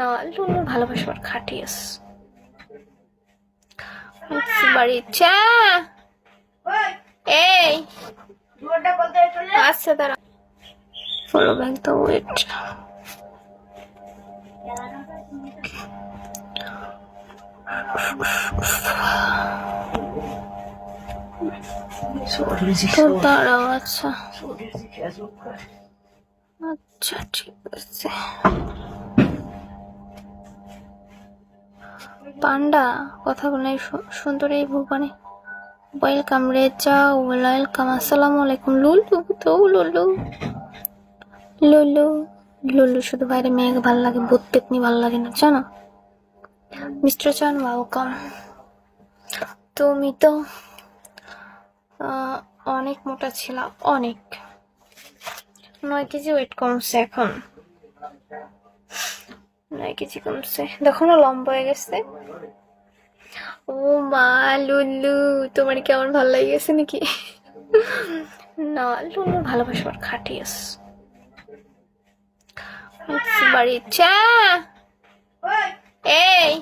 না, লুলুর ভালোবাসার খাটিয়াস বাড়ি চা। এই আচ্ছা দাঁড়া, ফলো ব্যাক দ্য ওয়েট। তো দাঁড়াও, আচ্ছা আচ্ছা ঠিক আছে। পান্ডা কথা বলে সুন্দর এই ভুবনে। Welcome Reza, welcome. আসসালামু আলাইকুম। লুলু তো লুলু লুলু লুলু শুধু বাইরে মেঘ ভাল লাগে, ভূত পেতনি ভাল লাগে না জানো। মিস্টার চান ওয়েলকাম। তুমি তো অনেক মোটা ছিল, অনেক 9 কেজি ওয়েট কমছে, এখন 9 কেজি কমছে, দেখো না লম্বা হয়ে গেছে। ও মা লুলু, তোমার কেমন ভালো লেগেছে নাকি? না, লুলুর ভালোবাসার খাটিয়াস বাড়ি চা। এই